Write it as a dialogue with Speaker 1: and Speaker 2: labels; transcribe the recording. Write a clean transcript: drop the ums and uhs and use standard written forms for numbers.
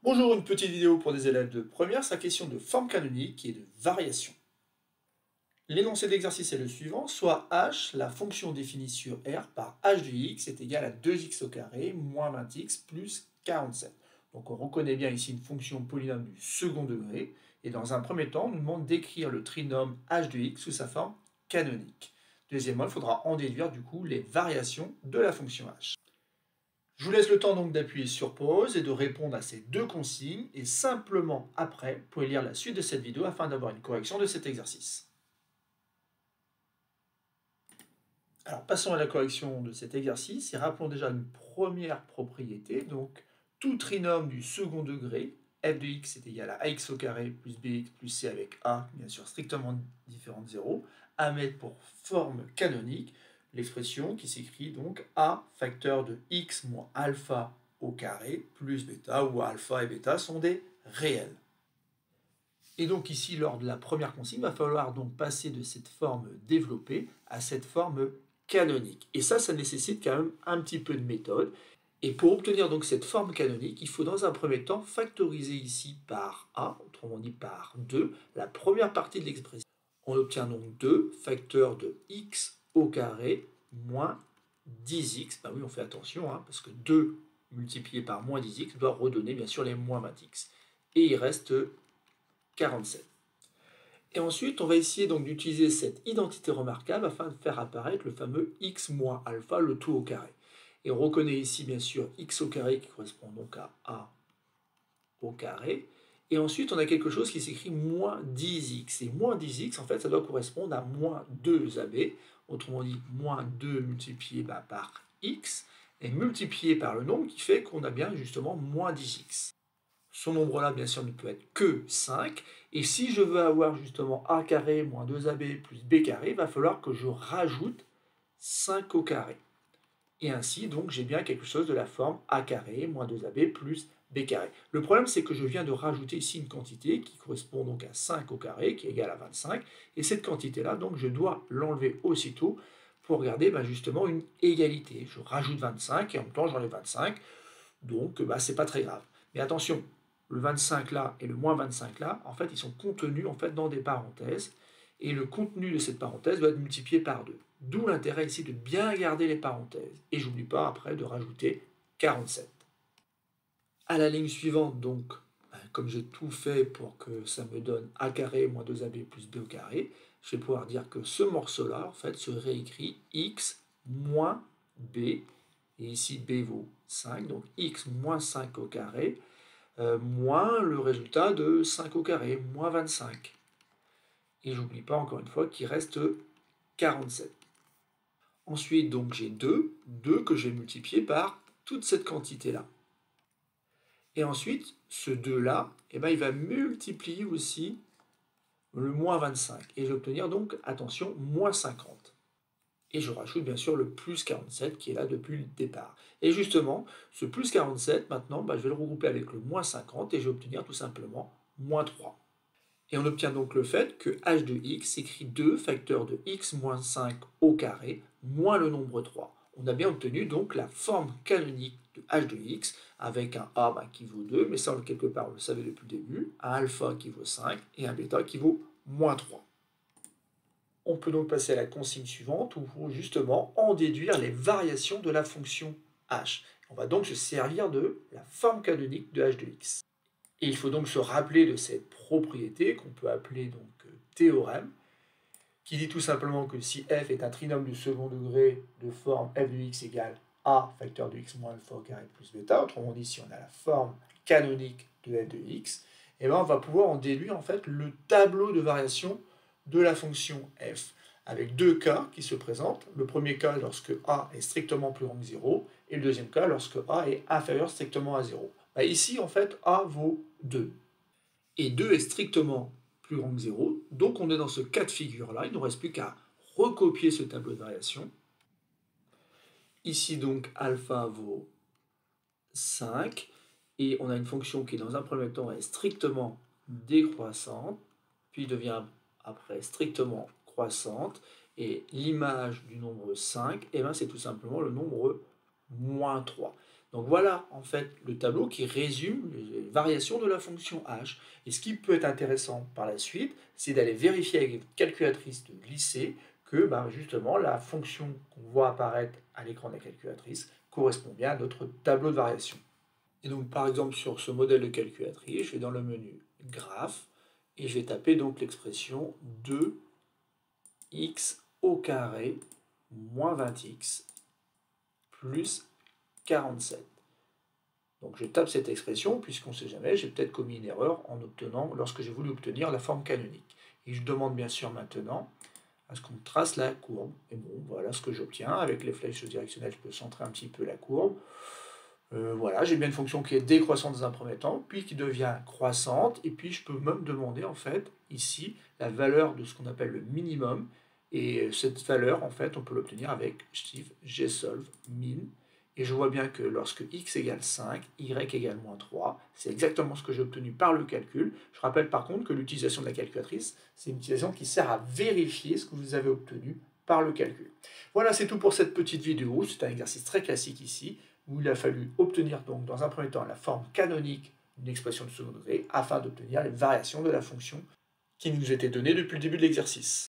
Speaker 1: Bonjour, une petite vidéo pour des élèves de première, c'est la question de forme canonique et de variation. L'énoncé de l'exercice est le suivant, soit h, la fonction définie sur R par h de x est égal à 2x au carré moins 20x plus 47. Donc on reconnaît bien ici une fonction polynôme du second degré, et dans un premier temps, on nous demande d'écrire le trinôme h de x sous sa forme canonique. Deuxièmement, il faudra en déduire du coup les variations de la fonction h. Je vous laisse le temps donc d'appuyer sur pause et de répondre à ces deux consignes et simplement après, vous pouvez lire la suite de cette vidéo afin d'avoir une correction de cet exercice. Alors passons à la correction de cet exercice et rappelons déjà une première propriété. Donc tout trinôme du second degré, f de x est égal à ax au carré plus bx plus c avec a, bien sûr strictement différent de 0, à mettre pour forme canonique l'expression qui s'écrit donc a facteur de x moins alpha au carré plus bêta, où alpha et bêta sont des réels. Et donc ici, lors de la première consigne, il va falloir donc passer de cette forme développée à cette forme canonique. Et ça nécessite quand même un petit peu de méthode. Et pour obtenir donc cette forme canonique, il faut dans un premier temps factoriser ici par a, autrement dit par 2, la première partie de l'expression. On obtient donc 2 facteur de x au carré moins 10x. Ben oui, on fait attention, hein, parce que 2 multiplié par moins 10x doit redonner bien sûr les moins 20x. Et il reste 47. Et ensuite, on va essayer donc d'utiliser cette identité remarquable afin de faire apparaître le fameux x moins alpha, le tout au carré. Et on reconnaît ici bien sûr x au carré qui correspond donc à a au carré. Et ensuite, on a quelque chose qui s'écrit moins 10x. Et moins 10x, en fait, ça doit correspondre à moins 2ab. Autrement dit, moins 2 multiplié par x, et multiplié par le nombre qui fait qu'on a bien justement moins 10x. Ce nombre-là, bien sûr, ne peut être que 5. Et si je veux avoir justement a carré moins 2ab plus b carré, il va falloir que je rajoute 5 au carré. Et ainsi, donc, j'ai bien quelque chose de la forme a carré moins 2ab plus b carré. Le problème, c'est que je viens de rajouter ici une quantité qui correspond donc à 5 au carré, qui est égale à 25. Et cette quantité-là, donc, je dois l'enlever aussitôt pour garder justement une égalité. Je rajoute 25 et en même temps, j'enlève 25. Donc, c'est pas très grave. Mais attention, le 25 là et le moins 25 là, en fait, ils sont contenus en fait, dans des parenthèses. Et le contenu de cette parenthèse doit être multiplié par 2. D'où l'intérêt ici de bien garder les parenthèses. Et j'oublie pas après de rajouter 47. À la ligne suivante, donc, comme j'ai tout fait pour que ça me donne a carré moins 2ab plus b au carré, je vais pouvoir dire que ce morceau-là, en fait, se réécrit x moins b, et ici b vaut 5, donc x moins 5 au carré, moins le résultat de 5 au carré, moins 25. Et j'oublie pas encore une fois qu'il reste 47. Ensuite, donc j'ai 2 que je vais multiplier par toute cette quantité-là. Et ensuite, ce 2-là, il va multiplier aussi le moins 25. Et je vais obtenir donc, attention, moins 50. Et je rajoute bien sûr le plus 47 qui est là depuis le départ. Et justement, ce plus 47, maintenant, je vais le regrouper avec le moins 50 et je vais obtenir tout simplement moins 3. Et on obtient donc le fait que h de x s'écrit 2 facteur de x moins 5 au carré moins le nombre 3. On a bien obtenu donc la forme canonique de h de x avec un a qui vaut 2, mais ça quelque part on le savait depuis le début, un alpha qui vaut 5 et un bêta qui vaut moins 3. On peut donc passer à la consigne suivante où il faut justement en déduire les variations de la fonction h. On va donc se servir de la forme canonique de h de x. Et il faut donc se rappeler de cette propriété qu'on peut appeler donc théorème, qui dit tout simplement que si f est un trinôme du second degré de forme f de x égale a facteur de x moins alpha au carré plus bêta, autrement dit si on a la forme canonique de f de x, et on va pouvoir en déduire en fait le tableau de variation de la fonction f, avec deux cas qui se présentent. Le premier cas lorsque a est strictement plus grand que 0, et le deuxième cas lorsque a est inférieur strictement à 0. Ici, en fait, a vaut 2. Et 2 est strictement plus grand que 0, donc on est dans ce cas de figure-là. Il ne nous reste plus qu'à recopier ce tableau de variation. Ici, donc, alpha vaut 5, et on a une fonction qui, dans un premier temps, est strictement décroissante, puis devient après strictement croissante, et l'image du nombre 5, c'est tout simplement le nombre moins 3. Donc voilà en fait le tableau qui résume les variations de la fonction h. Et ce qui peut être intéressant par la suite, c'est d'aller vérifier avec votre calculatrice de lycée que justement la fonction qu'on voit apparaître à l'écran de la calculatrice correspond bien à notre tableau de variation. Et donc par exemple sur ce modèle de calculatrice, je vais dans le menu graphe et je vais taper donc l'expression 2x au carré moins 20x plus 47. Donc je tape cette expression, puisqu'on ne sait jamais, j'ai peut-être commis une erreur lorsque j'ai voulu obtenir la forme canonique. Et je demande bien sûr maintenant à ce qu'on trace la courbe. Et bon, voilà ce que j'obtiens. Avec les flèches directionnelles, je peux centrer un petit peu la courbe. Voilà, j'ai bien une fonction qui est décroissante dans un premier temps, puis qui devient croissante, et puis je peux même demander en fait ici la valeur de ce qu'on appelle le minimum, et cette valeur en fait on peut l'obtenir avec shift gsolve min, et je vois bien que lorsque x égale 5, y égale moins 3, c'est exactement ce que j'ai obtenu par le calcul. Je rappelle par contre que l'utilisation de la calculatrice, c'est une utilisation qui sert à vérifier ce que vous avez obtenu par le calcul. Voilà, c'est tout pour cette petite vidéo, c'est un exercice très classique ici, où il a fallu obtenir donc dans un premier temps la forme canonique d'une expression de second degré afin d'obtenir les variations de la fonction qui nous était donnée depuis le début de l'exercice.